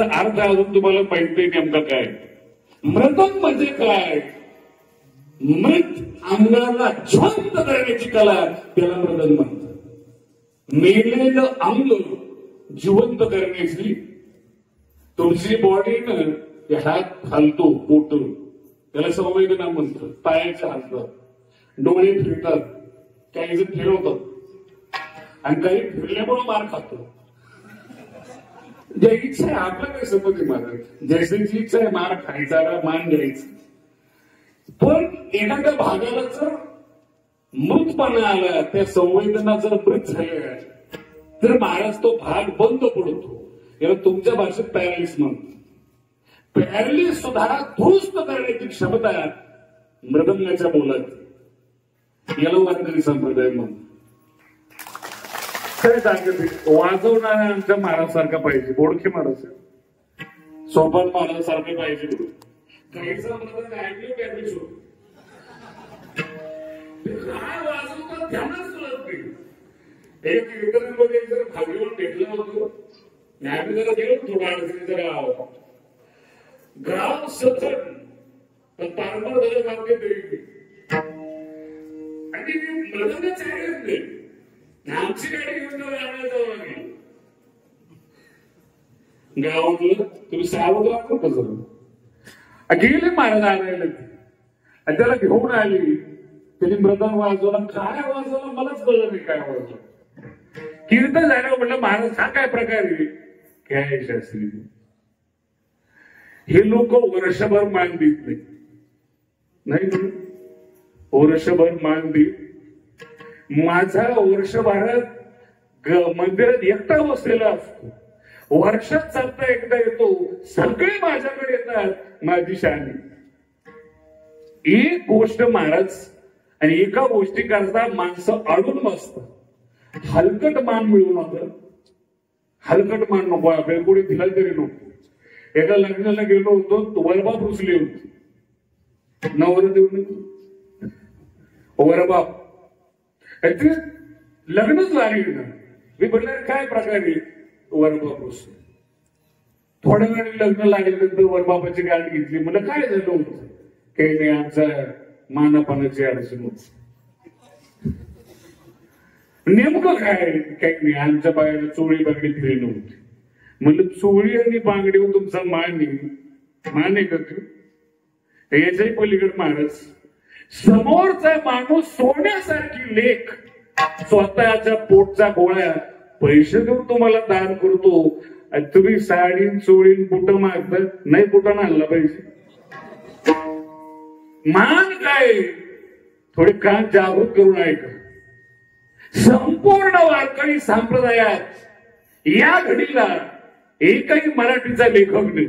अर्थ अजून तुम्हाला माहिती नेमकं काय? मृतक म्हणजे काय? मृत अंगाला जिवंत करण्याची कला, त्याला मृदंग म्हणतात. मेलेलं अंग जिवंत करण्याची तुमची बॉडी हात हलतो, पोट त्याला संवेदना म्हणतात. पायाच्या हालतात, डोळे फिरतात, काही जण फिरवतात आणि काही फिरल्यामुळे मार खातो. ज्या इच्छा आहे आपलं काही संपत्ती मार, जैसेची इच्छा आहे मार खायचा, मान घ्यायचं. पण एखाद्या भागाला जर मृतपणा आला, त्या संवेदना जर मृत झाल्या तर महाराज तो भाग बंद पडतो. याला तुमच्या भाषेत पॅरालिस म्हणतो. पॅरालिस सुद्धा दुरुस्त करण्याची क्षमता मृदंगाच्या मुलात. याला वारकरी संप्रदाय म्हणतो. काय सांगत वाजवणारा आमच्या महाराजसारखा पाहिजे, बोडखे महाराज, सोपान महाराजसारखे पाहिजे. काहीचा मृदंग ऐकलं पॅरालिस होतो. काय वाजवतात त्यांनाच कळत नाही. एक कीर्तनामध्ये जर भागवून भेटलं होतं, आम्ही जरा गेलो थोडा अडचणीचं गाव, गाव सथन पण पारंपर झालं गाव घेतली आणि मृदंगच आहे. आमची गाडी घेऊन जाऊ गावातलं, तुम्ही सावध राहतो कसं गेले महाराज आणायला, त्याला घेऊन आली. त्यांनी मृदंग वाजवला. काय वाजवलं मलाच कळलं नाही काय वाजवलं. कीर्तन झाल्यावर म्हटलं महाराज हा काय प्रकार आहे? काय शास्त्री, हे लोक वर्षभर मान देत नाही. वर्षभर मान देत. माझा वर्षभरात मंदिरात एकटा बसलेला असतो. वर्षात चालता एकदा येतो. सगळे माझ्याकडे येतात माझी शानी. एक गोष्ट महाराज आणि एका गोष्टी करता माणसं अडून बसतात. हलकट मान मिळू नका. हलकट मान नको. आपल्याला कोणी दिला तरी नको. एका लग्नाला गेलो होतो, वरबाप रुसले होते. नवरा देऊन वरबाप लग्नच लागली ना. मी म्हटलं काय प्रकारे वरबाप रुसले. थोड्या वेळाने लग्न लागल्यानंतर वरबापाची गाडी घेतली. मला काय झालं होतं? काही नाही, आमचा मानापानाची अडचण होती. नेमकं काय? काही नाही, आमच्या बाहेर चोळी बांगडी फिरली नव्हती. म्हणलं चोळी आणि बांगडीवर तुमचा मान आहे का? याच्याही पलीकडे महाराज, समोरचा माणूस सोन्यासारखी लेख स्वतःच्या पोटचा गोळ्या पैसे देऊन तुम्हाला दान करतो. तुम्ही साडी चोळी बुट मागतात. नाही, बुटानं आणला पाहिजे. मान काय? थोडे कान जागृत करून ऐका. संपूर्ण वारकरी संप्रदायात या घडीला एकही मराठीचा लेखक नाही,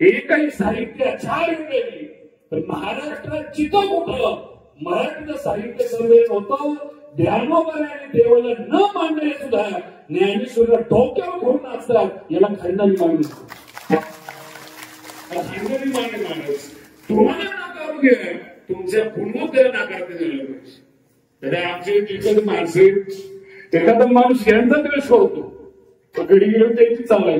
एकही साहित्याचार्य नाही. तर महाराष्ट्रात जिथं कुठं मराठीचं साहित्य संमेलन होतं, ज्ञानोबा आणि देवाला न मानणारे सुद्धा ज्ञानेश्वरीला डोक्यावर घेऊन नाचतात. याला खंडानी मानतात. तुम्हाला नाकारू घ्या, तुमच्या गुणवत्तेला नाकारते झालं पाहिजे. तर आमचे तिकडे माणसे, एखादा माणूस यांचा द्वेष करतो, घडी गेलो त्याची चालाय.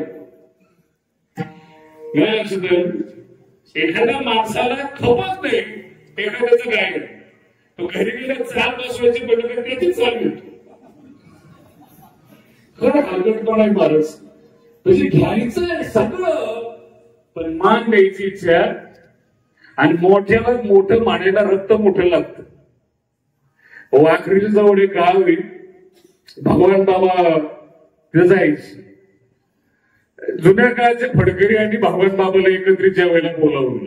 एखाद्या माणसाला खपत नाही एखाद्याचं काय, तो घरी गेला चाल बसवायची पडलं त्याची चाल घेतो. खरं हलकटपणा आहे महाराज. तशी घ्यायचं सगळं, पण मान द्यायची इच्छा. आणि मोठ्याला मोठं मानायला रक्त मोठं लागतं. वाखरीच्या जवळ एक गाव आहे, भगवान बाबा तिथे जायचे. जुन्या काळाचे फडकरी आणि भागवत बाबाला एकत्रित जेवायला बोलावलं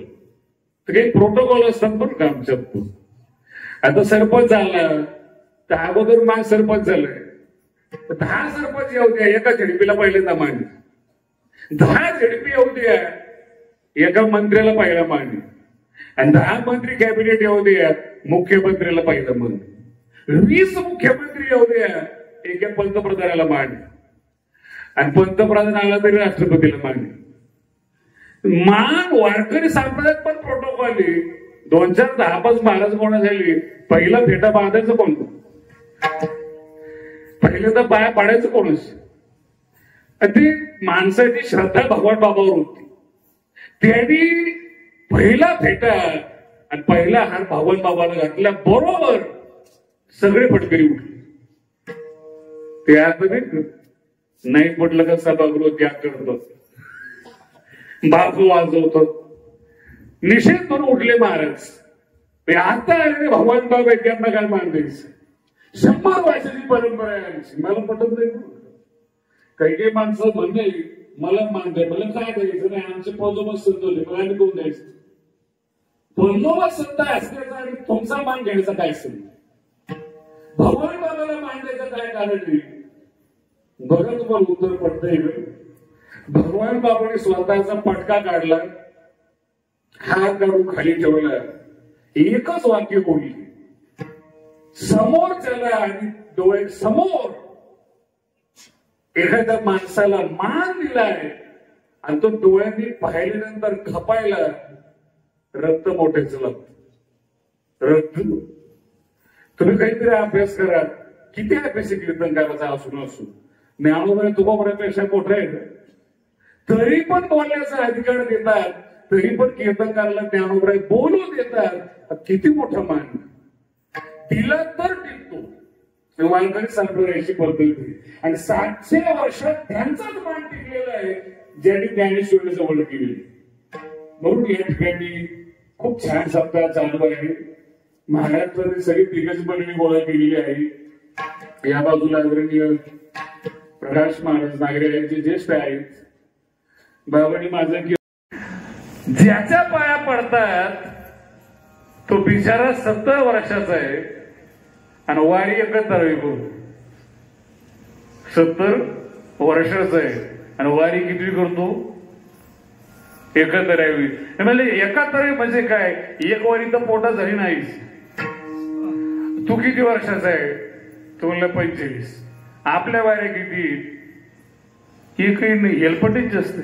तर काही प्रोटोकॉल असतात पण का आमच्यात. आता सरपंच झाला तर अगोदर मा सरपंच झालाय 10 सरपंच येऊ द्या एका झडपीला पहिल्यांदा मांडली, 10 झडपी येऊ द्या एका मंत्र्याला पहिला मांडली, आणि 10 मंत्री कॅबिनेट येऊ द्या मुख्यमंत्र्याला पहिला मांडली, 20 मुख्यमंत्री येऊ द्या एका पंतप्रधानाला मांडली, आणि पंतप्रधान आला तरी राष्ट्रपतीला मांडली. मान वारकरी संप्रदायात पण प्रोटोकॉल आहे. 2-4 10-5 महाराज कोण झाली पहिला फेटा बांधायचं कोण, पहिल्यांदा पाया पाडायचं कोणच. ती माणसाची श्रद्धा भगवान बाबावर होती. त्यांनी पहिला फेटा आणि पहिला हार भगवान बाबाला घातल्या बरोबर सगळे फटकरी उठले. ते आता नाही म्हटलं का सभागृह त्याग करतो, बाजू वाजवतो, निषेध करून उठले महाराज. आता आले भगवान बाबा त्यांना काय मानतायचं. 100 वर्षाची परंपरा आहे आमची. मला पटत नाही. काही काही माणसं म्हणणे मला मानताय, मला काय द्यायचं नाही, आमचे पंजोबत संत होते, मला आम्ही कोण द्यायचं. पंजोबत संत असल्याचा आणि तुमचा मान घ्यायचा काय संत, भगवान बाबाला मान द्यायचं काय कारण नाही. बघा तुम्हाला उत्तर पडतंय. भगवान बाबाने स्वतःचा पटका काढला, हात काढून खाली ठेवला, एकच वाक्य बोलली, समोर चला, आणि डोळे समोर एखाद्या माणसाला मान दिलाय आणि तो डोळ्यांनी पाहिल्यानंतर खपायला रक्त मोठेच लागत. रक्त तुम्ही काहीतरी अभ्यास करा, किती अभ्यास कीर्तनकाराचा असून असू ज्ञानोबा तुकोबऱ्यापेक्षा मोठा आहे, तरी पण बोलण्याचा अधिकार देतात, तरी पण कीर्तनकाराला ज्ञानोबराय बोलू देतात. किती मोठा मान दिला तर टिकतो. वारकरी संप्रदायाची पद्धती आणि 700 वर्षात त्यांचाच मान टिकलेला आहे ज्यांनी ज्ञानेश्वरी जवळ केली. म्हणून या ठिकाणी खूप छान सप्ताह चालू आहे. महाराष्ट्रातील सगळी दिग्गज मंडळी गोळा केलेली आहे. या बाजूला आदरणीय प्रकाश महाराज नागरे यांचे ज्येष्ठ आहेत. बाबांनी माझं की ज्याच्या पाया पडतात तो बिचारा 70 वर्षाचा आहे आणि वारी 71 करू. 70 वर्षाचा आहे आणि वारी किती करतो 71वी. म्हणजे 71 म्हणजे काय, एक वारी तर पोटात झाली नाहीस. तू किती वर्षाचा आहे, तू म्हणलं 45. आपल्या वाऱ्या किती, एकही नाही, हेलपटीच जास्त.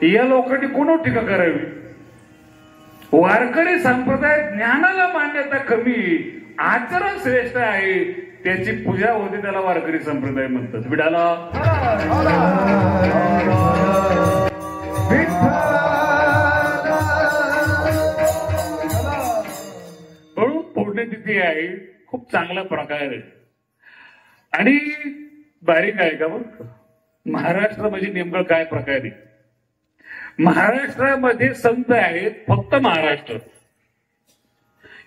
या लोकांनी कोण टीका करावी. वारकरी संप्रदाय ज्ञानाला मान्यता कमी, आचरण श्रेष्ठ आहे, त्याची पूजा होते, त्याला वारकरी संप्रदाय म्हणतात. विडाला म्हणून पुण्यतिथी आहे, खूप चांगला प्रकार आहे. आणि बारीक आहे का बघ, महाराष्ट्र म्हणजे नेमकं काय प्रकार आहे. महाराष्ट्रामध्ये संत आहेत, फक्त महाराष्ट्र.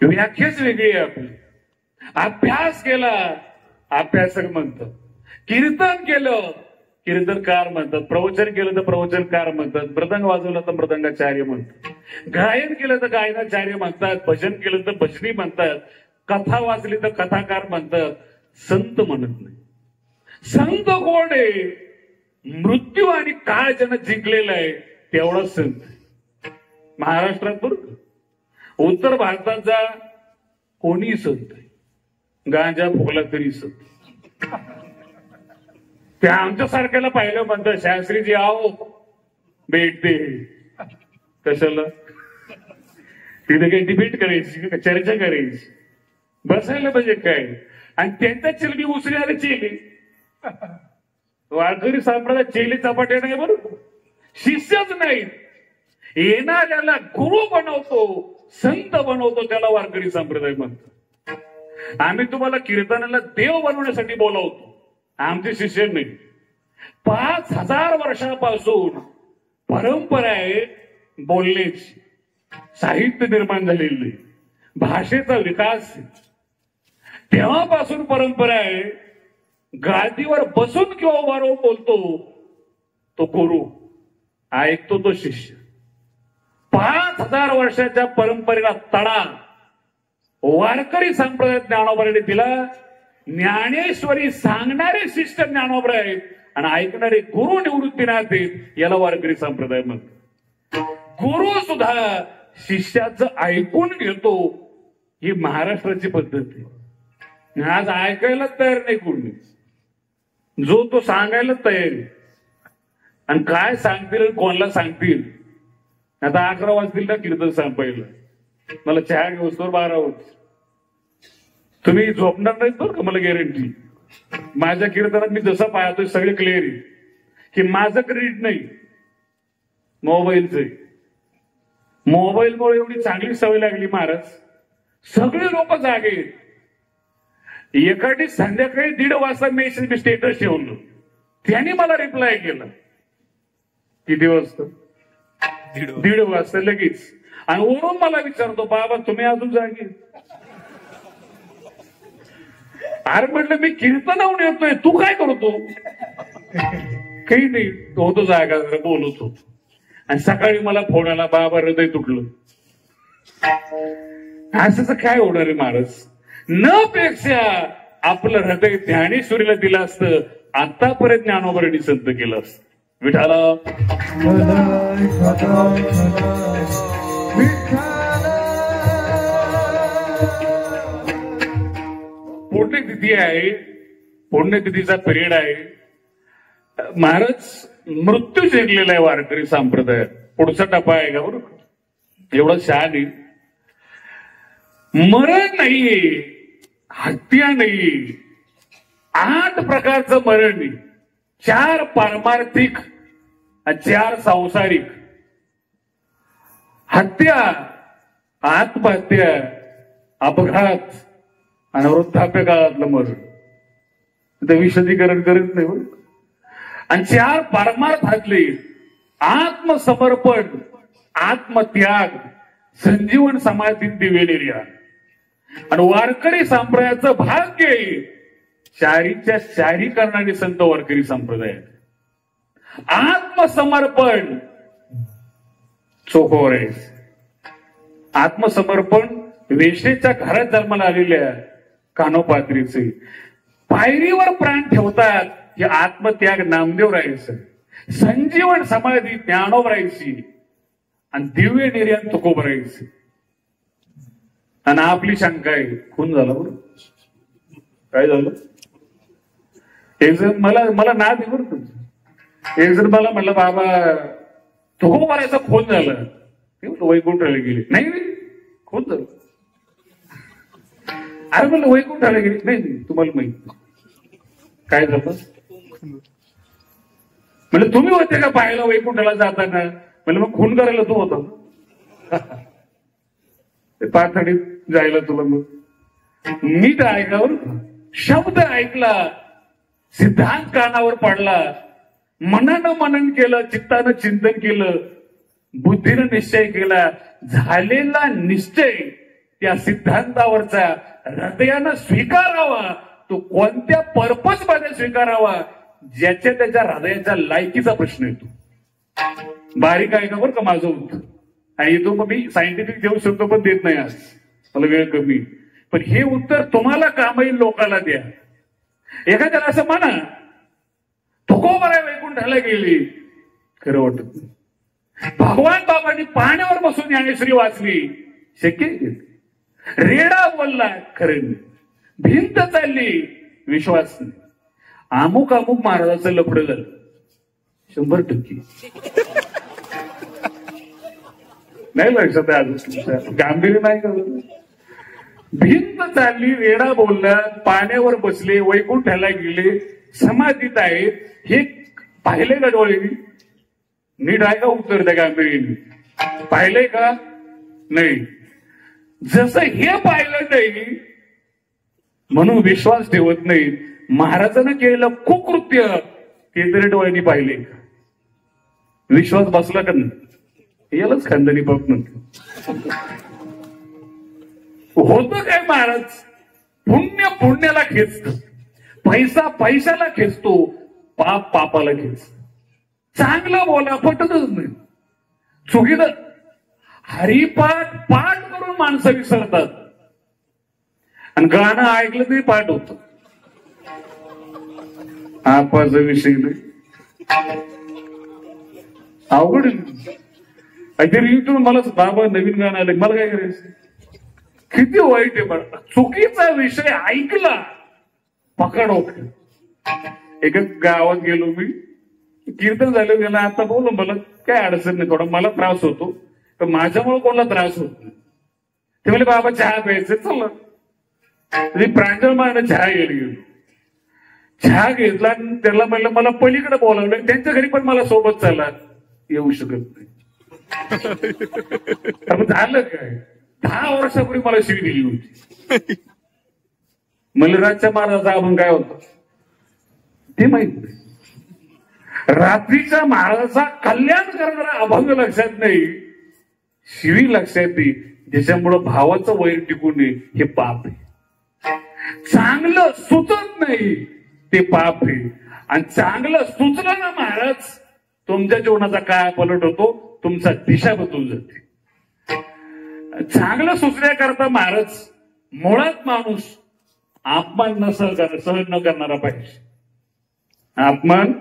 व्याख्याच वेगळी आहे आपली. अभ्यास केला अभ्यासक म्हणतात, कीर्तन केलं कीर्तनकार म्हणतात, प्रवचन केलं तर प्रवचनकार म्हणतात, मृदंग वाजवला तर मृदंगाचार्य म्हणतात, गायन केलं तर गायनाचार्य म्हणतात, भजन केलं तर भजनी म्हणतात, कथा वाचली तर कथाकार म्हणतात. संत म्हणत नाही. संत कोण आहे, मृत्यू आणि काळ ज्यानं जिंकलेला आहे तेवढाच संत. महाराष्ट्रात बरोबर, उत्तर भारतात जा कोणी संत आहे, गांजा फुगला तरी संत. त्या आमच्या सारख्याला पाहिलं म्हणतात, शास्त्रीजी आओ भेटते. कशाला तिथे काही डिबेट करायची, चर्चा करायची, बसायला म्हणजे काय. आणि त्यांच्या चिलमी उसरी आले चेली. वारकरी संप्रदाय चेली चपाट्या नाही बरोबर, शिष्यच नाही. येणाऱ्याला गुरु बनवतो, संत बनवतो, त्याला वारकरी संप्रदाय म्हणतो. आम्ही तुम्हाला कीर्तनाला देव बनवण्यासाठी बोलावतो, आमचे शिष्य नाही. 5000 वर्षापासून परंपरा आहे बोलण्याची, साहित्य निर्माण झालेली, भाषेचा विकास तेव्हापासून परंपरा आहे. गादीवर बसून किंवा उभा राहून बोलतो, तो गुरु, ऐकतो तो शिष्य. 5000 वर्षाच्या परंपरेला तडा वारकरी संप्रदाय ज्ञानोबांनी दिला. ज्ञानेश्वरी सांगणारे शिष्य ज्ञानोबा आहेत आणि ऐकणारे गुरु निवृत्तीनाथ आहेत. याला वारकरी संप्रदाय म्हणतात. गुरु सुद्धा शिष्याचं ऐकून घेतो, ही महाराष्ट्राची पद्धत आहे. आज ऐकायला तयार नाही कोणी, जो तो सांगायला तयार आहे. आणि काय सांगतील कोणाला सांगतील. आता 11 वाजतील ना कीर्तन संपायला, मला चहा घेऊस्तोवर 12 होत. तुम्ही झोपणार नाहीत बरं का, मला गॅरंटी. माझ्या कीर्तनात मी जसं पाहतोय सगळे क्लिअर आहे की माझं क्रेडिट नाही, मोबाईलचं. मोबाईलमुळे एवढी चांगली सवय लागली महाराज, सगळे लोक जागे आहेत. एखादी संध्याकाळी 1:30 वाजता मेसेज मी स्टेटस ठेवलं, त्याने मला रिप्लाय केला. किती वाजता? 1:30 वाजता लगेच. आणि वरून मला विचारतो, बाबा तुम्ही अजून जागे? अरे म्हटलं मी कीर्तनाहून येतोय, तू काय करतो? काही नाही, होतो जागा, जरा बोलत होतो. आणि सकाळी मला फोन आला, बाबा हृदय तुटलं. असं काय होणार आहे महाराज? न पेक्षा आपलं हृदय ज्ञानेश्वरीला दिलं असतं, आतापर्यंत ज्ञानोबांनी संत केलं असतं. विठाला पुण्यतिथी आहे, पुण्यतिथीचा पिरियड आहे. महाराज मृत्यू जिंकलेला आहे वारकरी संप्रदायात. पुढचा टप्पा आहे का बरोबर? एवढं छान आहे. मरण नाहीये, हत्या नाहीये, 8 प्रकारचं मरण नाही. 4 पारमार्थिक आणि 4 सांसारिक. हत्या, आत्महत्या, अपघात आणि वृद्धाप्य काळातलं मरण. ते विशदीकरण करत नाही बरं. आणि 4 पारमार्थातले आत्मसमर्पण, आत्मत्याग, संजीवन समाधीत दिवे निर्याण. आणि वारकरी संप्रदायाचं भाग्य आहे, चारीच्या चारी करणारे संत वारकरी संप्रदाय. आत्मसमर्पण चोखोर आहे. आत्मसमर्पण वेश्येच्या घरात जन्माला आलेल्या कानोपात्रीचे. पायरीवर प्राण ठेवतात की आत्मत्याग नामदेव राहायचं, संजीवन समाधी ज्ञानोबा राहायची आणि दिव्य निर्याण तुकोबा राहायची. आणि आपली शंका आहे, खून झाला बरं. काय झालं? एक जण मला नाद आहे बरं तुमचं. एक जण मला म्हणलं, बाबा तुकोबारायचा खून झाला. वैकुंठाला गेले. नाही खून झालं. अरे म्हणलं वैकुंठाला गेले. नाही तुम्हाला माहित काय झालं? म्हणलं तुम्ही होते का पाहायला वैकुंठाला जाताना? म्हणलं मग खून करायला तू होता? पाथडीत जायला तुला मग नीट ऐकावर शब्द ऐकला, सिद्धांत कानावर पडला, मनानं मनन केलं, चित्तानं चिंतन केलं, बुद्धीनं निश्चय केला. झालेला निश्चय त्या सिद्धांतावरचा हृदयानं स्वीकारावा. तो कोणत्या पर्पज मध्ये स्वीकारावा, ज्याच्या त्याच्या हृदयाच्या लायकीचा प्रश्न येतो. बारीक आहे का बरं का माझं उत्तर. आणि तो मग मी सायंटिफिक देऊ शकतो पण देत नाही, आज मला वेळ कमी. पण हे उत्तर तुम्हाला काम येईल, लोकांना द्या. एखाद्याला असं म्हणा तुकोबारा वैकुंठाला गेली, खरं वाटत नाही. भगवान बाबांनी पाण्यावर बसून ज्ञानेश्वरी वाचली, शक्य आहे? रेडा बोलला, खरं नाही. भिंत चालली, विश्वास नाही. अमुक अमुक महाराजाचं लफडं झालं, 100%. नाही लक्षात आहे? गांभीर्य नाही का? भिंत चालली, रेडा बोलला, पाण्यावर बसले, वैकुंठाला गेले, समाधीत आहेत. हे पाहिले का डोळ्यांनी? नीट आहे का उत्तर त्या गांभीर्याने? पाहिलंय का? नाही. जसं हे पाहिलं नाही म्हणून विश्वास ठेवत नाही. महाराजांना केलेलं कुकृत्य केंद्रीय डोळ्यांनी पाहिले का? विश्वास बसला का नाही? यालाच खानदानी बाप म्हणतो. होतं काय महाराज? पुण्य पुण्याला खेचत, पैसा पैशाला खेचतो, पाप पापाला खेचत. चांगलं बोला, पटतच नाही. चुकीचं हरिपाठ पाठ करून माणसं विसरतात आणि गाणं ऐकलं तरी पाठ होत. आपाचा विषय नाही, अवघड काहीतरी इथून मला बाबा नवीन गाणं आलं, मला काय करायचं? किती वाईट आहे मला. चुकीचा विषय ऐकला पकड ओके. एका गावात गेलो मी, कीर्तन झालं गेलं. आता बोल मला काय अडचण नाही, थोडा मला त्रास होतो तर माझ्यामुळे कोणाला त्रास होत नाही. ते म्हणजे बाबा चहा प्यायचं, चला प्रांजळ मारणं चहा घ्यायला गेलो. चहा घेतला आणि त्याला म्हणलं मला पलीकडे बोलावलं. त्यांच्या घरी पण मला सोबत चालला, येऊ शकत नाही. झालं काय, 10 वर्षापूर्वी मला शिवी दिली होती. मल्हारच्या महाराजाचा आपण काय होतं ते माहित नाही. रात्रीच्या महाराजाचा कल्याण करणारा अभंग लक्षात नाही, शिवी लक्षात नाही. ज्याच्यामुळं भावाचं वैर टिकून नये हे पाप आहे. चांगलं सुचत नाही ते पाप आहे. आणि चांगलं सुचलं ना महाराज, तुमच्या जीवनाचा काय पलट होतो, तुमचा दिशा बदलून जाते. चांगलं सुचण्याकरता महाराज मुळात माणूस अपमान सहन न करणारा पाहिजे. अपमान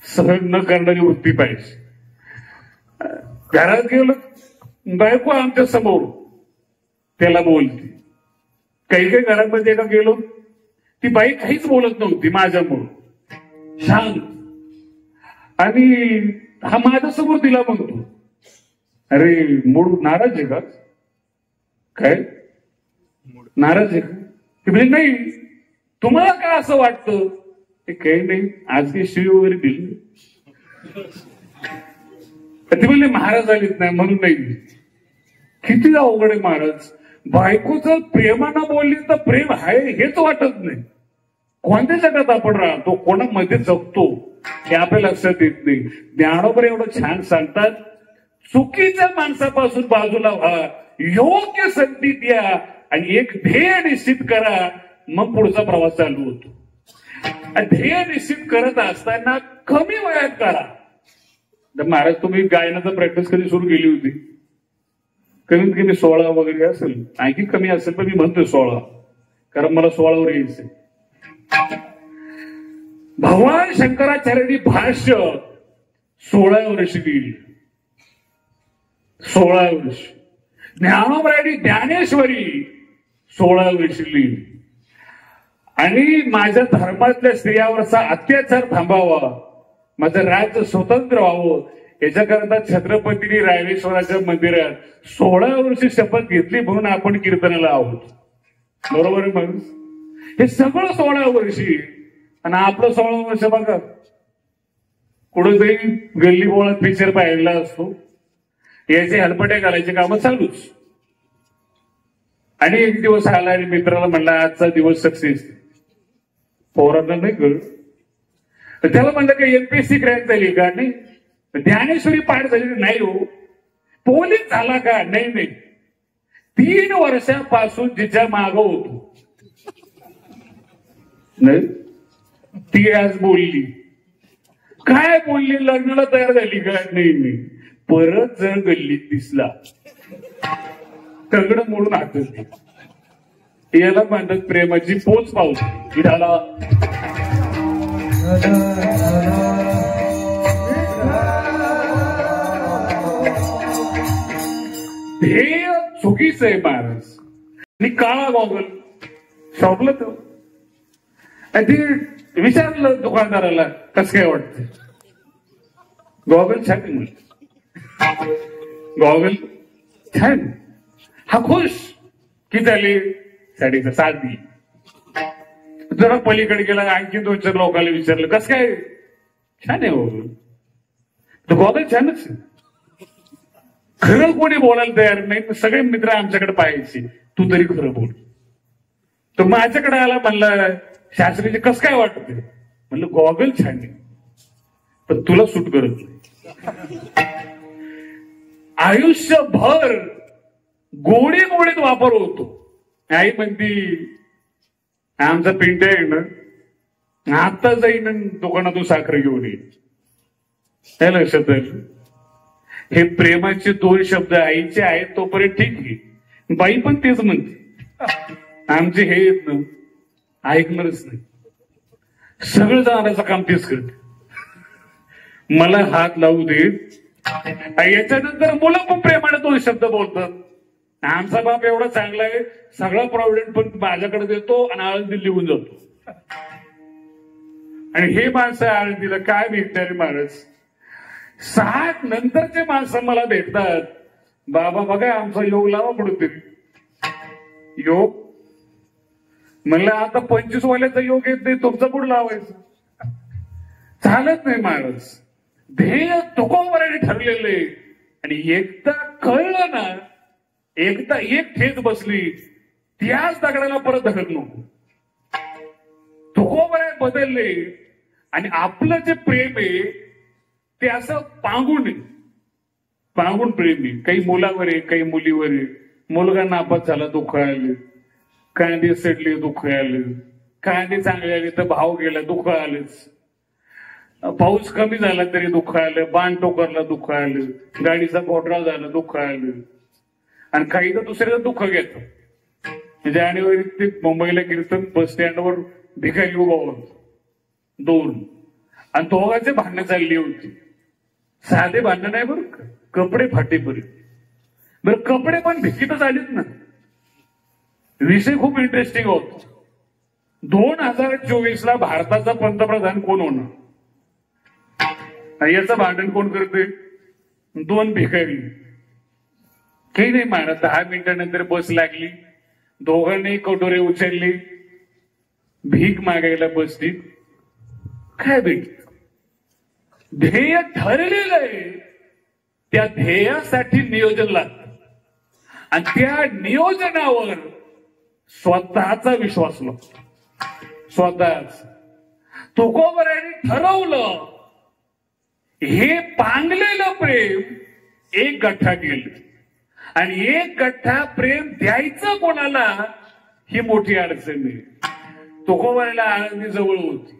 सहन न करणारी वृत्ती पाहिजे. घरात गेलो, बायको आमच्या समोर त्याला बोलते. काही काही घरांमध्ये एका गेलो, ती बाई काहीच बोलत नव्हती माझ्यामुळं, शांत. आणि हा माझ्यासमोर तिला म्हणतो, अरे मूड नाराज आहे का? काय नाराज आहे का? ती म्हणजे नाही, तुम्हाला काय असं वाटतं? ते काही नाही, आज काही शिवी वगैरे दिली. ती म्हणले महाराज आलीच नाही म्हणून नाही. किती अवघड आहे महाराज. बायको जर प्रेमानं बोलली तर प्रेम आहे हेच वाटत नाही. कोणत्या जगात आपण राहतो, कोणामध्ये जगतो हे आपल्या लक्षात येत नाही. ज्ञानोबर एवढं छान सांगतात, चुकीच्या माणसापासून बाजूला व्हा, योग्य संधी द्या आणि एक ध्येय निश्चित करा, मग पुढचा प्रवास चालू होतो. ध्येय निश्चित करत असताना कमी वयात करा. तर महाराज तुम्ही गायनाचा प्रॅक्टिस कधी सुरू केली होती? कमीत कमी 16 वगैरे असेल, आणखी कमी असेल, पण मी म्हणतोय 16, कारण मला 16वर यायचंय. भगवान शंकराचार्यांनी भाष्य 16 वर्षी दिली. 16 वर्ष. ज्ञानोबरायांनी ज्ञानेश्वरी 16 वर्षी लिहिली. आणि माझ्या धर्मातल्या स्त्रियावरचा अत्याचार थांबावा, माझं राज्य स्वतंत्र व्हावं, याच्याकरता छत्रपतींनी रायरेश्वराच्या मंदिरात 16 वर्षी शपथ घेतली, म्हणून आपण कीर्तनाला आहोत. बरोबर आहे माणूस? हे सगळं 16 वर्षी. आणि आपलं 16 वर्ष बघा, कुठेतरी गल्ली बोळात पिक्चर पाहिला असतो, याचे हलपटे घालायचे कामं चालूच. आणि एक दिवस आला आणि मित्राला म्हणला आजचा दिवस सक्सेस. पोरांना नाही कळ, त्याला म्हणलं का एमपीएससी क्रॅक झाली का? नाही. ज्ञानेश्वरी पाठ झाली नाही. हो. पोलीस झाला का? नाही नाही. 3 वर्षापासून जिच्या माग होतो नाही, ती आज बोलली. काय बोलली? लग्नाला तयार झाली का? नाही नाही. परत जर गल्लीत दिसला तगड मोडून हातच. याला म्हणतात प्रेमाची पोच पावते. विधाला हे चुकीचं आहे महाराज. आणि काळा गॉगल शॉपला तो विचारलं दुकानदाराला कसं काय वाटतं. गॉगल छान म्हणत, गॉगल छान. हा खुश की झाली 7.5 दिली. जरा पलीकडे गेला, आणखी 2-4 लोकांना विचारलं कसं काय? छान आहे गॉगल. तर गॉगल छानच. खरं कोणी बोलायला तयार नाही. सगळे मित्र आमच्याकडे पाहायचे, तू तरी खरं बोल. तर माझ्याकडे आला, म्हणला शास्त्रीचे कसं काय वाटत? म्हणलं गॉगल छान आहे, पण तुला सूट करत नाही. आयुष्यभर गोडी गोडीत वापर होतो. आई म्हणती आमचा पिंट्या आहे ना, आता जाईन दुकानातून साखर घेऊन येईल. हे लक्षात आलं. हे प्रेमाचे दोन शब्द आईचे आहेत तोपर्यंत ठीक आहे. बाई पण तेच म्हणते, आमचे हे येत ना ऐकणारच नाही. सगळं जाण्याचं काम तेच करते. मला हात लावू दे. याच्यानंतर मुलं पण प्रेमाने दोन शब्द बोलतात. आमचा बाप एवढा चांगला आहे, सगळा प्रॉव्हिडंट पण माझ्याकडे देतो आणि आळंदी लिहून जातो. आणि हे माणसं आळंदीला काय भेटणारे महाराज. 60 नंतरचे माणसं मला भेटतात. बाबा बघा आमचा योग लावा कुठेतरी. योग म्हणलं आता 25 वाल्याचा योग येत नाही, तुमचा कुठं लावायचं. चालत नाही महाराज. ध्येय तुकोबराने ठरलेले. आणि एकदा कळलं ना, एकदा एक ठेच बसली, त्याच दगडाला परत धडक नको. तुकोबराने बदलले. आणि आपलं जे प्रेम आहे ते असं पांगून प्रेम आहे. काही मुलावर आहे, काही मुलीवर आहे. मुलगा नापास झाला दुःख आले, कांदे सडले दुःख आले, कांदे चांगले आले तर भाव गेला दुःख आलेच. पाऊस कमी झाला तरी दुःख आलं, बाण टोकरला दुःख आलं, गाडीचा घोटाळा झाला दुःख आलं. आणि काही तर दुसऱ्याचं दुःख घेतं. जानेवारीत ते मुंबईला कीर्तन बस स्टँडवर भिकारी उभा होत 2 आणि दोघांचे भांडणं चालली होती. साधे भांडणं नाही बरं, कपडे फाटेपर्यंत. बरं कपडे पण भिकीतच आलीत ना. विषय खूप इंटरेस्टिंग होत. 2024ला भारताचा पंतप्रधान कोण होणार याचं भांडण कोण करते. 2 भिकारी. काही नाही महाराज. 10 मिनिटानंतर बस लागली. दोघांनी कटोरे उचलली, भीक मागायला बसली. काय भेट. ध्येय ठरलेलं आहे. त्या ध्येयासाठी नियोजन लागतं. आणि त्या नियोजनावर स्वतःचा विश्वास लागतो. स्वतःच. तुकोबराने ठरवलं. हे पांगलेलं प्रेम एक गठ्ठा गेलं. आणि एक गठ्ठा प्रेम द्यायचं कोणाला ही मोठी अडचण आहे. तुकोबराला आळंदी जवळ होती.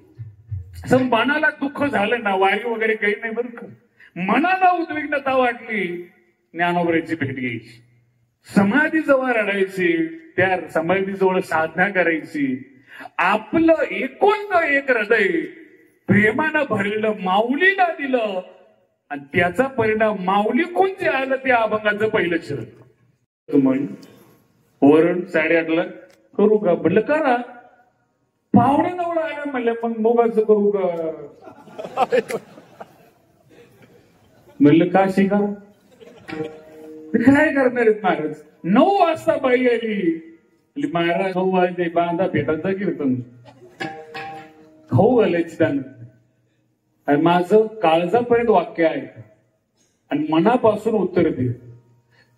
असं मनाला दुःख झालं ना, वारी वगैरे काही नाही बरं का. मनाला उद्विग्नता वाटली, ज्ञानोबराची भेट घ्यायची, समाधीजवळ रडायची, त्या समाधीजवळ साधना करायची. आपलं एकूण एक हृदय प्रेमानं भरलेलं माऊलीला दिलं. आणि त्याचा परिणाम माऊली कोण जे आलं ते अभंगाचं पहिलं शरण. वरण 8:30ला करू का म्हणलं, करा. 8:45 आला म्हणलं, मग मोबाईलचं करू का म्हणलं. का शिका काय करणार आहेत महाराज. 9 वाजता बाई आली. महाराज 9 वाजले, बांधा भेटायचा कीर्तन खाऊ घालायची त्यानं. आणि माझं काळजापर्यंत वाक्य आहे आणि मनापासून उत्तर दे.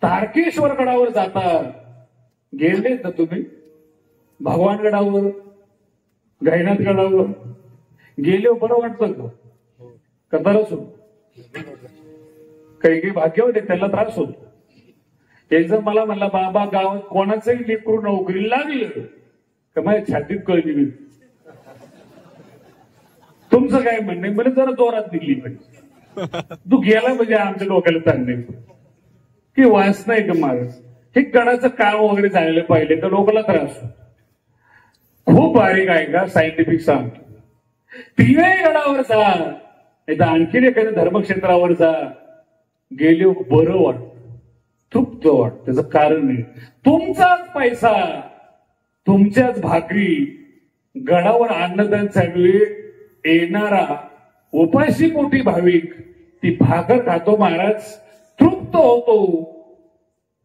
तारकेश्वर गडावर जाता गेलेत ना तुम्ही. भगवान गडावर, गायनाथ गडावर गेले बरं वाटतं का त्रास होतो. काही भाग्य होते त्याला त्रास होतो. एक जण मला म्हणला, बाबा गावात कोणाचंही लेकरू नोकरी लागलं का माझ्या छातीत कळली. तुमचं काय म्हणणं म्हणजे जरा जोरात दिली पाहिजे. तू गेला म्हणजे आमच्या डोक्याला ताण नाही की वास नाही का महाराज. हे गडाचं काम वगैरे झालेलं पाहिजे तर लोकांना त्रास होतो. खूप बारीक आहे का सायंटिफिक सांगतो. 3ही गडावर जा, नाही तर आणखीन एखाद्या धर्मक्षेत्रावर जा. गेले बरं वाटत, तृप्त वाटत. त्याचं कारण आहे तुमचाच पैसा, तुमच्याच भाकरी. गडावर अन्नदान चालू येणारा उपाशी पोटी भाविक ती भाकर खातो महाराज, तृप्त होतो.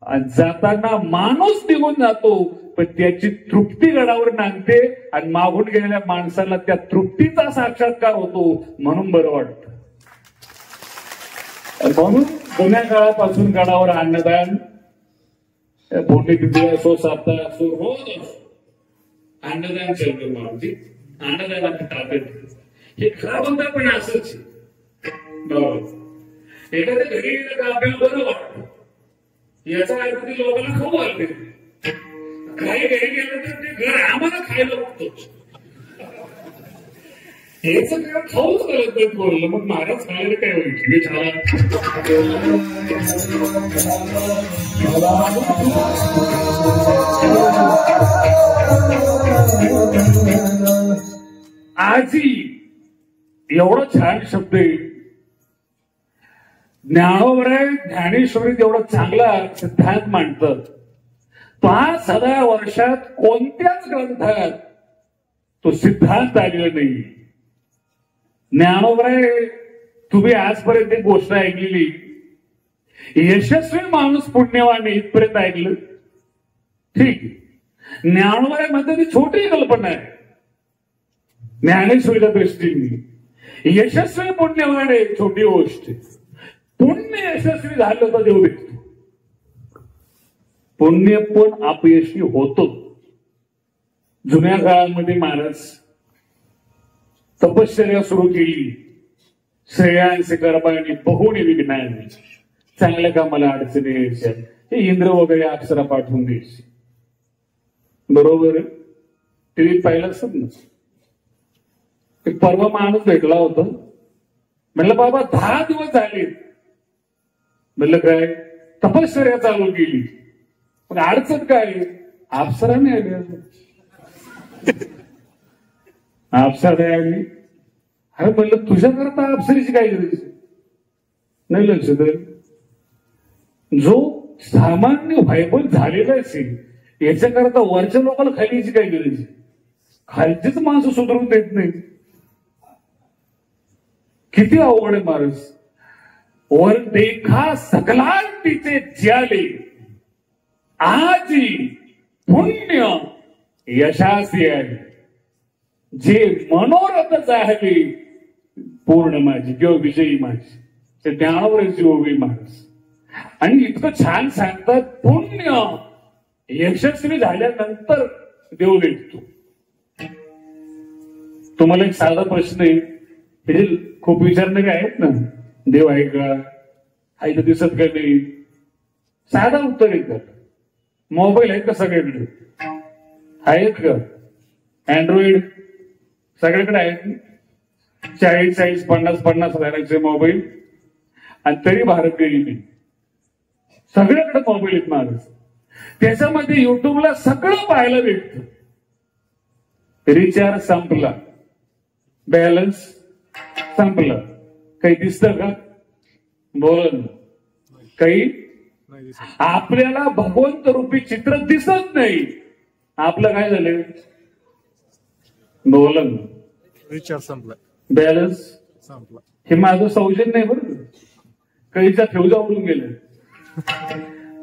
आणि जाताना माणूस निघून जातो पण त्याची तृप्ती गडावर नांदते. आणि मागून गेलेल्या माणसाला त्या तृप्तीचा साक्षात्कार होतो. म्हणून बरं वाटतं. म्हणून जुन्या काळापासून गडावर अन्नदान, पुण्यतिथी असो, साप्ताह असो, रोज अन्नदान चालतं. मारुती अन्नदानाची ताकद हे खरं म्हणतात पण असंच. एखाद्या घरी गेलं का आपल्याला बरं वाटतं. याचा अर्थ ते लोकांना खाऊ घालते. काही घरी गेलं तर ते घर आम्हाला खायला बघतो. हे सगळं खाऊच करत नाही बोललं, मग महाराज खायला काय होईल? आजी एवढा छान शब्द आहे. ज्ञानेश्वरीत एवढा चांगला सिद्धांत मांडतात. 5,000 वर्षात कोणत्याच ग्रंथात तो सिद्धांत आलेला नाही. ज्ञानोबराय, तुम्ही आजपर्यंत एक गोष्ट ऐकलेली, यशस्वी माणूस पुण्यवान इथपर्यंत ऐकलं, ठीक. ज्ञानोबराय म्हणतात ती छोटी कल्पना आहे ज्ञानेश्वरीच्या दृष्टीने. यशस्वी पुण्यवान एक छोटी गोष्ट. पुण्य यशस्वी झालं तर देव भेटतो. पुण्य पण अपयशी होतो. जुन्या काळामध्ये महाराज तपश्चर्या सुरू केली. श्रेयांचे गर्भाने बहुनी विघ्नाने, चांगल्या कामाला अडचणी यायच्या, हे इंद्र वगैरे अक्षरा पाठवून द्यायचे. बरोबर टीव्हीत पाहिलं असत ना. एक परवा माणूस भेटला होता. म्हणलं बाबा 10 दिवस झाले. म्हणलं काय? तपश्चर्या चालू केली, पण अडचण काय? अप्सराने आली. अप्सरा आली. अरे म्हणलं तुझ्याकरता अप्सरीची काय गरज नाही? लक्ष दे. जो सामान्य व्हायबल झालेला असेल याच्याकरता वरच्या लोकांना खालीची काय गरज आहे? खालचीच माणसं सुधारून देत नाही. किती अवघड आहे महाराज. वर देखा सकलांतीचे ज्याले, आजी पुण्य यशासी आहे. जे मनोरथ चाहले पूर्ण माझी किंवा विजयी माझी, ते ज्ञानावरच योगी महाराज. आणि इतकं छान सांगतात, पुण्य यशस्वी झाल्यानंतर देव भेटतो. तुम्हाला एक साधा प्रश्न आहे, म्हणजे खूप विचारणारे आहेत ना, देव आहे का? आहे तर दिसत का नाही? साधा उत्तर आहे. मोबाईल आहेत का सगळ्याकडे? आहेत का? अँड्रॉइड सगळ्याकडे आहेत. 40-40, 50-50 हजाराचे मोबाईल, आणि तरी भारत गेली नाही. सगळ्याकडे मोबाईल आहेत महाराज. त्याच्यामध्ये युट्यूबला सगळं पाहायला भेटतं. रिचार्ज संपला, बॅलन्स संपला, काही दिसतं का? बोल. काही आपल्याला भगवंत रूपी चित्र दिसत नाही. आपलं काय झालं? बोलन. रिचार्ज संपला, बॅलन्स संपला. हे माझं सौजन्य नाही बरं. काहीचा ठेवजा उडून गेलं.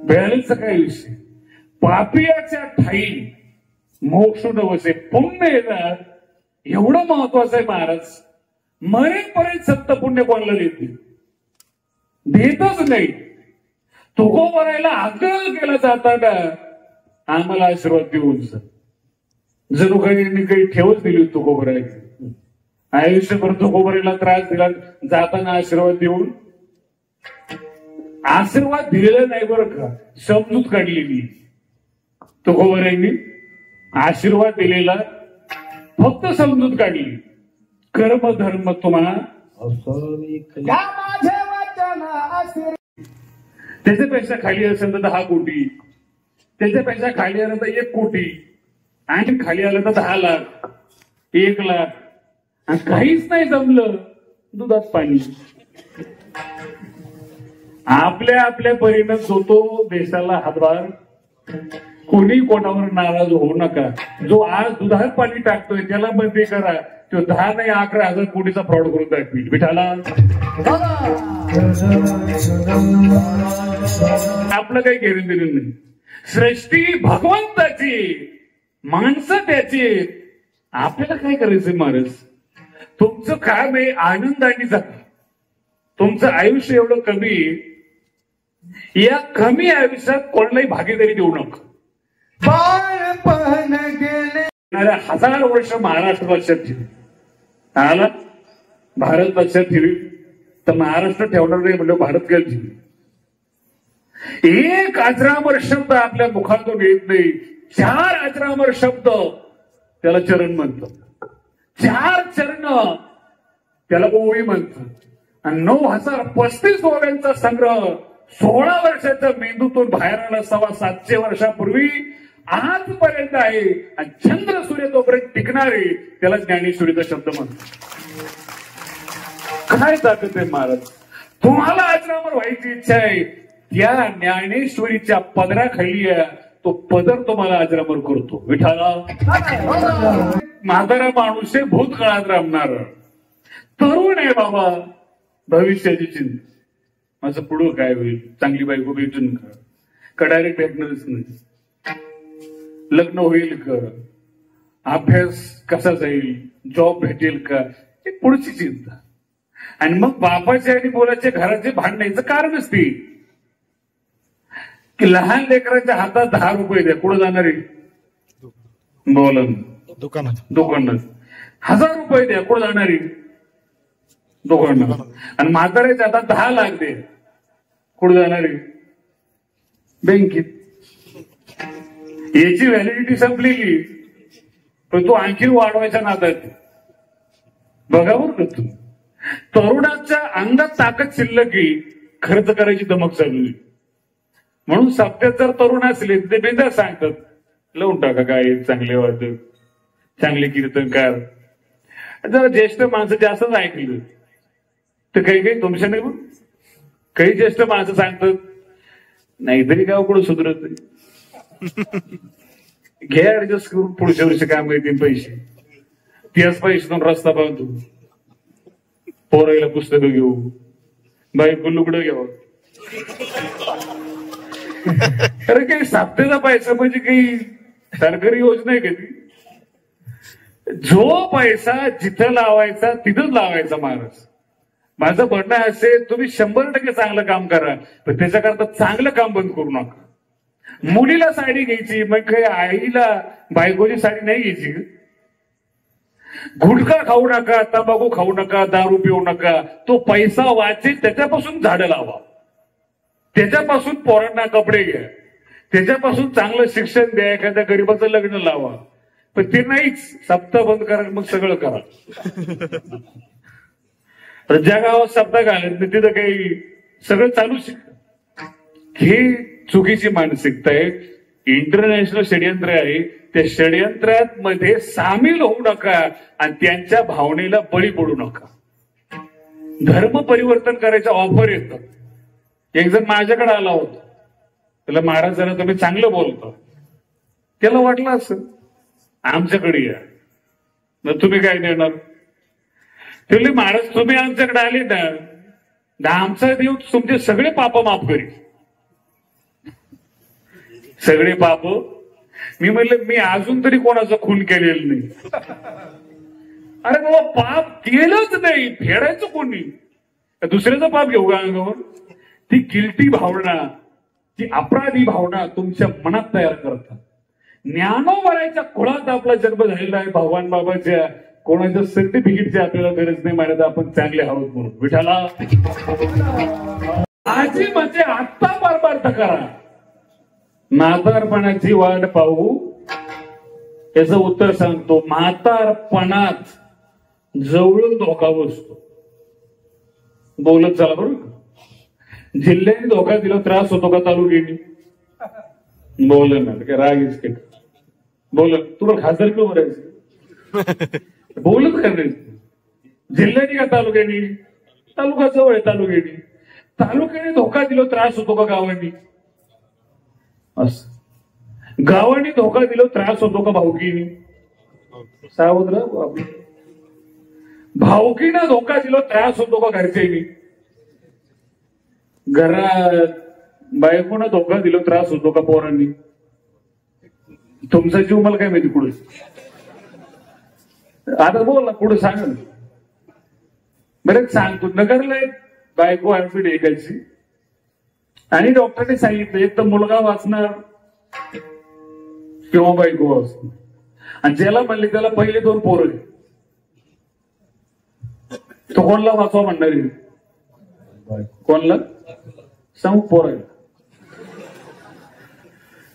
बॅलन्सचा काय विषय? पापियाच्या ठाई मोक्ष नवसे, पुण्य येणार, एवढं महत्वाचं आहे महाराज. मरेपर्यंत सत्त पुण्य कोणाला देते? देतच नाही. तुकोबरायला आग्रह केला जाताना आम्हाला आशीर्वाद देऊन जणू काही ठेवच दिली तुकोबरायला. आयुष्यभर तुकोबरायला त्रास दिला, जाताना आशीर्वाद देऊन. आशीर्वाद दिलेला नाही बरं का, समजूत काढलेली. तुकोबरायांनी आशीर्वाद दिलेला, फक्त समजूत काढली. कर्म धर्म तुम्हाला त्याच्यापेक्षा खाली असेल तर 10 कोटी, त्याच्यापेक्षा खाली आलं तर 1 कोटी, आणि खाली आलं तर 10 लाख, 1 लाख, आणि काहीच नाही जमलं, दुधात पाणी. आपल्या आपल्या परीनं जो तो देशाला हातभार. कोणी कोणावर नाराज होऊ नका. जो आज दुधात पाणी टाकतोय त्याला बंदी करा. तो 10 नाही 11,000 कोटीचा फ्रॉड करून दाखवी. विठाला आपलं काही घेऊन दिलं नाही. सृष्टी भगवंताची, माणसं त्याची. आपल्याला काय करायचं महाराज? तुमचं काम आहे आनंदाने जगा. तुमचं आयुष्य एवढं कमी, या कमी आयुष्यात कोणालाही भागीदारी देऊ नका. बाळपण गेले 1000 वर्ष महाराष्ट्र लक्षात ठेवी. आला भारत लक्षात ठेवी तर महाराष्ट्र ठेवणार नाही म्हणजे भारत काय ठेवी. एक अजरामर शब्द आपल्या मुखातून येत नाही. 4 अजरामर शब्द त्याला चरण म्हणतात. 4 चरण त्याला ओळी म्हणतात. आणि 9035 ओव्यांचा संग्रह 16 वर्षाच्या मेंदूतून बाहेर आला 750 वर्षापूर्वी आजपर्यंत आहे. आणि चंद्र सूर्य तोपर्यंत टिकणारे त्याला ज्ञानेश्वरीचा शब्द म्हणतात. काय ताकद आहे महाराज. तुम्हाला आजरामर व्हायची इच्छा आहे, त्या ज्ञानेश्वरीच्या पदराखाली तो पदर तुम्हाला आजरामर करतो. विठाला म्हातारा माणूस आहे, भूतकाळात रामणार. तरुण आहे बाबा, भविष्याची चिंता. माझं पुढं काय होईल, चांगली बायको भेटून का डायरेक्ट भेटणारच नाही, लग्न होईल का, अभ्यास कसा जाईल, जॉब भेटेल का, हे पुढची चिंता. आणि मग बापाचे आणि मुलाच्या घराचे भांडण्याचं कारणच ते की लहान लेकराच्या हातात 10 रुपये द्या, कुठं जाणार आहे, बोलन दुकानात. 1000 रुपये द्या, कुठं जाणार आहे, दुकानात. आणि म्हाताऱ्याच्या हातात 10 लाख दे, कुठं जाणार आहे, बँकेत. याची व्हॅलिडिटी संपलेली, पण तो आणखी वाढवायच्या नादात. बघावर का तू, तरुणाच्या अंगात ताकद शिल्लक की खर्च करायची दमक चालली. म्हणून सप्त्यात जर तरुण असले ते बिंदास सांगतात, लावून टाका काय चांगले वादक, चांगले कीर्तनकार. जरा ज्येष्ठ माणसं जास्तच ऐकलं तर काही तुमच्या नाही. काही ज्येष्ठ माणसं सांगतात, नाहीतरी गाव कुठं सुधरत घ्या ऍडजस्ट करून, पुढच्या वर्षी काम येतील पैसे, त्याच पैशातून रस्ता बांधू, पोरायला पुस्तकं घेऊ, बायको लुगडं घ्यावं. अरे काही साप्तेचा पैसा म्हणजे काही सरकारी योजना आहे कधी. जो पैसा जिथं लावायचा तिथंच लावायचा महाराज. माझं म्हणणं असेल, तुम्ही 100% चांगलं काम करा, पण त्याच्याकरता चांगलं काम बंद करू नका. मुलीला साडी घ्यायची, मग काही आईला बायकोची साडी नाही घ्यायची. गुटखा खाऊ नका, तंबाखू खाऊ नका, दारू पिऊ नका. तो पैसा वाचेल त्याच्यापासून झाडं लावा, त्याच्यापासून पोरांना कपडे घ्या, त्याच्यापासून चांगलं शिक्षण द्या, एखाद्या गरीबाचं लग्न लावा. पण ते नाहीच, सप्ताह बंद करा, मग सगळं करा. ज्या गावात सप्ताह घालत नाही तिथं काही सगळं चालू शिक. ही चुकीची मानसिकता आहे, इंटरनॅशनल षडयंत्र आहे. त्या षडयंत्रात मध्ये सामील होऊ नका आणि त्यांच्या भावनेला बळी पडू नका. धर्म परिवर्तन करायच्या ऑफर येतात. एक जण माझ्याकडे आला होता, त्याला महाराज जरा तुम्ही चांगलं बोलता. त्याला वाटलं असं आमच्याकडे या, मग तुम्ही काय देणार. ते महाराज तुम्ही आमच्याकडे आले ना, आमचा देव तुमचे सगळे पाप माफ करी, सगळे पाप. मी म्हणलं मी अजून तरी कोणाचा खून केलेलं नाही. अरे बाबा पाप केलंच नाही, फेडायचं कोणी, दुसऱ्याचं पाप घेऊ का अंगावर. ती गिल्टी भावना, ती अपराधी भावना तुमच्या मनात तयार करतात. ज्ञानोबराच्या कुळात आपला जन्म झालेला आहे. भगवान बाबाच्या कोणाच्या सर्टिफिकेटची आपल्याला गरज नाही महाराज, आपण चांगले आहोत म्हणून. विठाला आजी म्हणजे आत्ता परमार्थ करा, म्हातारपणाची वाट पाहू. याचं उत्तर सांगतो, म्हातारपणात जवळून धोका बसतो. बोलत चला बरोबर. जिल्ह्याने धोका दिला, त्रास होतो का तालुक्याने, बोल ना रागीच के बोल. तुला खासदार किंवा भरायचं, बोलत करणे. जिल्ह्याने का तालुक्याने, तालुका जवळ आहे तालुक्याने. तालुक्याने धोका दिला, त्रास होतो का गावांनी, असं. गावाने धोका दिला, त्रास होतो का भाऊकीने, सावध राहा. भाऊकीनं धोका दिला, त्रास होतो का घरच्यानी, घरात बायकोनं धोका दिला, त्रास होतो का पोरांनी. तुमचा जीव मला काय माहिती पुढे. आता बोल ना पुढे सांग ना. बरेच सांगतो. नगरला एक बायको ऍडमिट ऐकायची आणि डॉक्टरने सांगितलं एक तर मुलगा वाचणार किंवा बायको वाचणार. आणि ज्याला म्हणले त्याला पहिले 2 पोरं, तो कोणला वाचवा म्हणणार आहे, कोणला सांगू, पोरायला.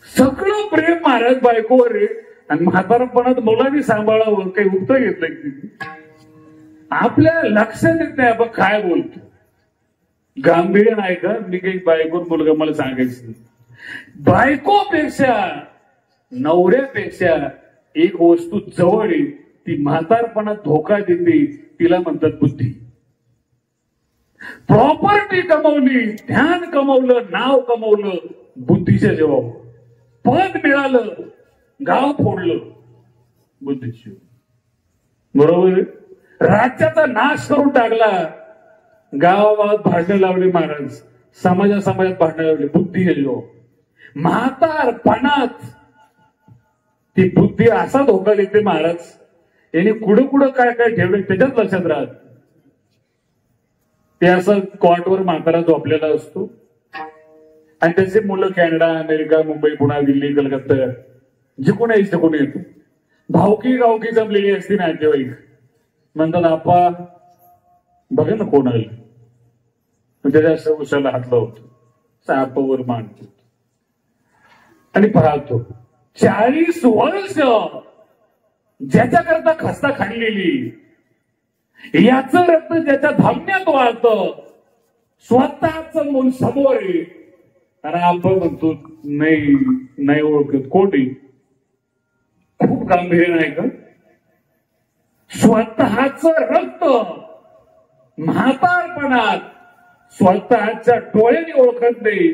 सगळं प्रेम महाराज बायकोवर आहे. आणि म्हातारपणात मुलांनी सांभाळावं काही उत्तर घेतलंय. आपल्या लक्षात येत नाही आपण काय बोलतो. गांभीर्य नाही का? मी काही बायको मुलगा मला सांगायचं नाही. बायकोपेक्षा नवऱ्यापेक्षा एक वस्तू जवळ आहे, ती म्हातारपणात धोका देते, तिला म्हणतात बुद्धी. प्रॉपर्टी कमवली, ध्यान कमवलं, नाव कमवलं, बुद्धीच्या जेव्हा पद मिळालं, गाव फोडलं, बुद्धीची. बरोबर. राज्याचा नाश करून टाकला, गावागावात भांडणं लावली महाराज, समाजात भांडणं लावली, बुद्धीच्या जेव्हा. म्हातारपणात ती बुद्धी असा धोका देते महाराज. यांनी कुठं काय काय ठेवले त्याच्यात लक्षात राहत. ते असं कॉटवर म्हातारा झोपलेला असतो आणि त्याचे मुलं कॅनडा, अमेरिका, मुंबई, पुणे, दिल्ली, कलकत्ता जिकडून यायचं कोणी येतो. भावकी गावकी जमलेली असती नातेवाईक. म्हणतात आपा बघा ना कोण आलं. त्याच्या उशाला हात लावतो, सापावर मांडतो आणि पाहतो 40 वर्ष ज्याच्याकरता खस्ता खाल्लेली, याचं रक्त ज्याच्या धामण्यात वाळतं, स्वतःच मूल समोर आहे. आणि आपण म्हणतो नाही ओळखत कोणी. खूप गांभीर्य नाही का? स्वतःच रक्त म्हातारपणात स्वतःच्या डोळ्याने ओळखत नाही.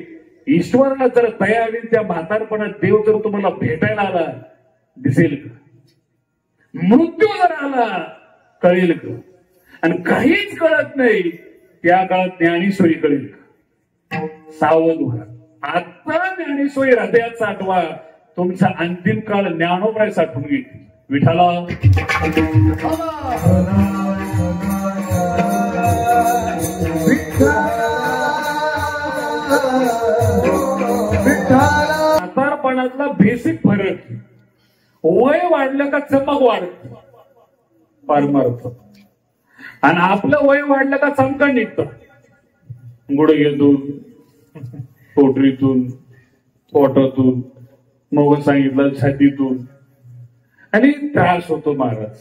ईश्वराला जर तयारी त्या म्हातारपणात देव जर तुम्हाला भेटायला आला, दिसेल का? मृत्यू जर आला, कळेल का? आणि काहीच कळत नाही, त्या काळात ज्ञानेश्वरी कळेल का? सावध व्हा. आता ज्ञानेश्वरी हृदयात साठवा. तुमचा अंतिम काळ ज्ञानोबाई साठवून घेईल. विठाला म्हातारपणातला बेसिक फरक, वय वाढलं का चमक वाढत, परमार्थ. आणि आपलं वय वाढलं का चमका निघतं. गुडघ्यातून, पोटरीतून, पोटातून, मग सांगितलं छातीतून, आणि त्रास होतो महाराज.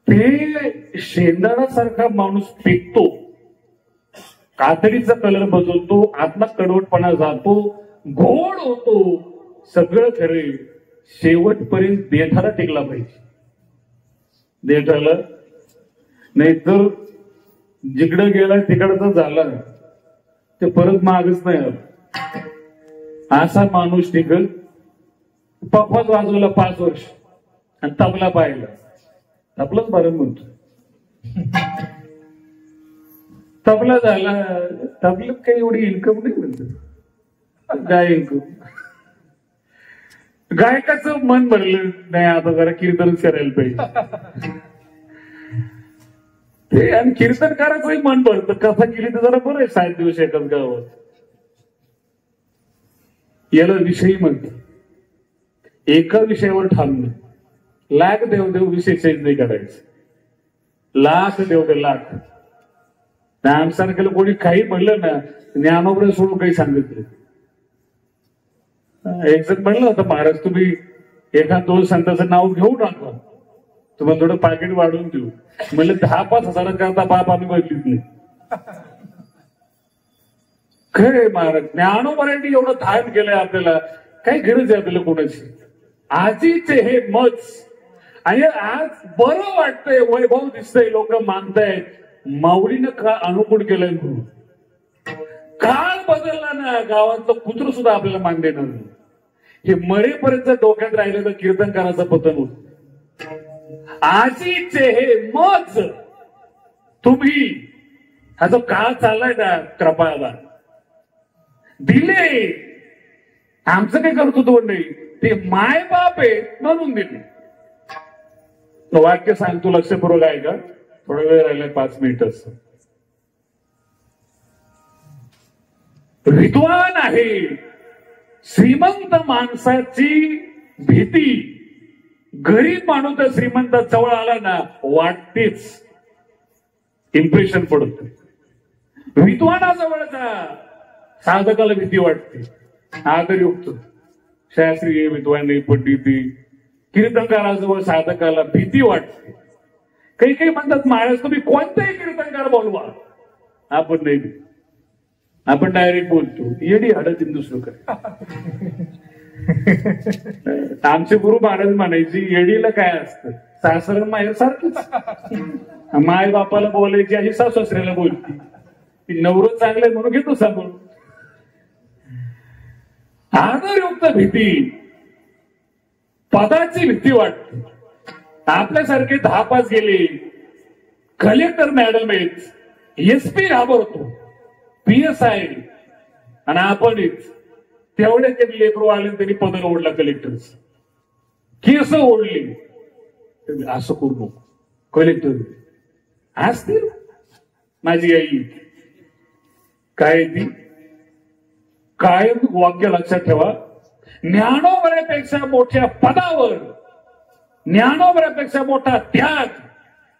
ते शेंदाण्यासारखा माणूस पिकतो, कातडीचा कलर बदलतो, आतला कडवटपणा जातो, गोड होतो, सगळं खरे. शेवटपर्यंत देठाला टिकला पाहिजे. देठाला नाही तर जिकडं गेला तिकडचं झाला ते परत मागच नाही आला. असा माणूस टिकल. पप्पाच वाजवला 5 वर्ष आणि तबला पाहिला, तबलाच बरं म्हणतो. तबला झाला, तबल्यात काही एवढी इन्कम नाही म्हणतो. काय इन्कम? गायकाचं मन भरलं नाही, आता जरा कीर्तन करायला पाहिजे. ते आणि कीर्तनकाराचंही मन भरतं. कथा केली तर जरा बरं आहे 7 दिवस एकाच गावात. याला विषयी म्हणतात. एका विषयावर थांबणं. लाख देव विषय चेंज नाही करायचं. लाख देव लाख. आमसारख्याला कोणी काही म्हणलं ना, ज्ञानोबा सोडून काही सांगितलं. एक जण म्हणलं होतं, महाराज तुम्ही 1-2 संतांचं नाव घेऊ नका, तुम्हाला थोडं पाकिट वाढवून देऊ. म्हणलं 10-5 हजाराकरता बाप आम्ही बघलीच नाही. खरे महाराज ज्ञानोबांनी एवढं धान केलंय आपल्याला, काय गरज आहे आपल्याला कोणाची? आजीचे हे मत. आणि आज बरं वाटतंय, वैभव दिसतंय, लोक मानतायत. माऊलीनं का अनुकूल केलंय म्हणून. काळ बदलला ना, गावातलं कुत्र सुद्धा आपल्याला मान देणार नाही. हे मरेपर्यंत डोक्यात राहिलं तर कीर्तनकाराचं पतन होत. आजीचे हे मत तुम्ही, हा जो काळ चाललाय ना कृपाला दिले. आमचं काही कर्तृत्व नाही, ते माय बाप आहे म्हणून दिले. वाक्य सांगतो, लक्षपूर्वक आहे का? थोडा वेळ राहिलाय, 5 मिनिटच. विद्वान आहे, श्रीमंत माणसाची भीती गरीब माणूस तर श्रीमंत जवळ आला ना वाटतेच, इम्प्रेशन पडत. विद्वानाजवळचा साधकाला भीती वाटते. आदर युक्त शास्त्रीय विद्वान पंडिती कीर्तनकाराजवळ साधकाला भीती वाटते. काही काही म्हणतात महाराज तुम्ही कोणताही कीर्तनकार बोलवा, आपण नाही, आपण डायरेक्ट बोलतो येडी हडत दुसरं काय. आमचे गुरु महाराज म्हणायची येडीला काय असतं, सासर माहेर सारखंच. माय बापाला बोलायची आणि सासू सासऱ्याला बोलती, ती नवरं चांगलंय म्हणून घेतो सांगून. आदरयुक्त भीती, पदाची भीती वाटते. आपल्यासारखे 10-5 गेले कलेक्टर मॅडम आहेत, एसपी घाबरतो, PSI, आणि आपणच तेवढे त्यांनी लेकरू आले त्यांनी पदर ओढला कलेक्टरच, केस ओढली. असं करू नको कलेक्टर असतील. माझी आई काय ती कायम वाक्य लक्षात ठेवा, ज्ञानोबऱ्यापेक्षा मोठ्या पदावर, ज्ञानोबऱ्यापेक्षा मोठा त्याग,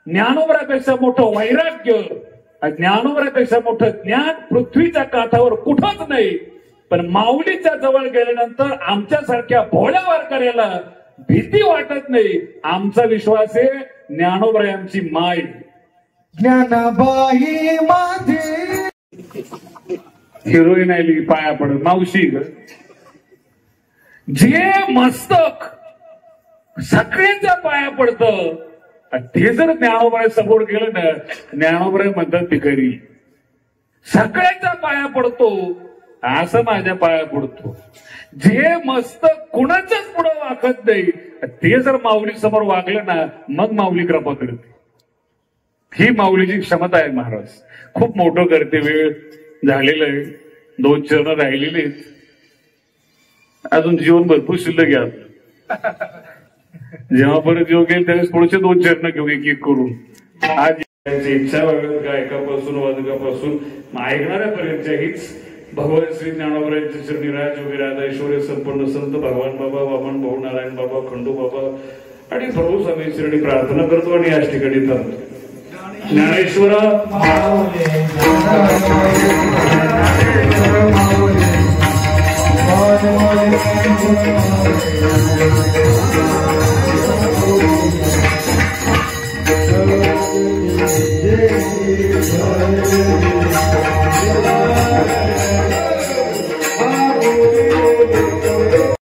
ज्ञानोबऱ्यापेक्षा मोठं वैराग्य, ज्ञानोबऱ्यापेक्षा मोठं ज्ञान पृथ्वीच्या काठावर कुठंच नाही. पण माऊलीच्या जवळ गेल्यानंतर आमच्यासारख्या भोळ्या वारकऱ्याला भीती वाटत नाही. आमचा विश्वास आहे ज्ञानोबराय आमची माय. ज्ञानाबाई माझे हिरोईन आली पाया पडत, मावशी ग. जे मस्तक सगळ्यांच्या पाया पडतं ते जर ज्ञानोबराय समोर गेलं ना, ज्ञानोबराय म्हणतात भिकारी. सगळ्यांच्या पाया पडतो असं माझ्या पाया पडतो. जे मस्तक कुणाच्याच पुढे वागत नाही ते जर माऊली समोर वागलं ना, मग माऊली कृपा करते. ही माऊलीची क्षमता आहे. महाराज खूप मोठं करते. वेळ झालेलं आहे, 2 चरण राहिलेले आहेत, अजून जीवन भरपूर शिल्लक घ्या. जेव्हा परत योग येईल त्यावेळेस पुढचे 2 चरण घेऊ एक करून. आज इच्छा गायकापासून वादकापासून ऐकणाऱ्यापर्यंतच्या हीच भगवान श्री ज्ञानोबरायांचे चरणी राज योगी राधा ऐश्वर्य संपन्न संत भगवान बाबा, वामन भाऊ, नारायण बाबा, खंडू बाबा आणि प्रभू स्वामी चरणी प्रार्थना करतो आणि याच ठिकाणी थांबतो. ज्ञानेश्वर जय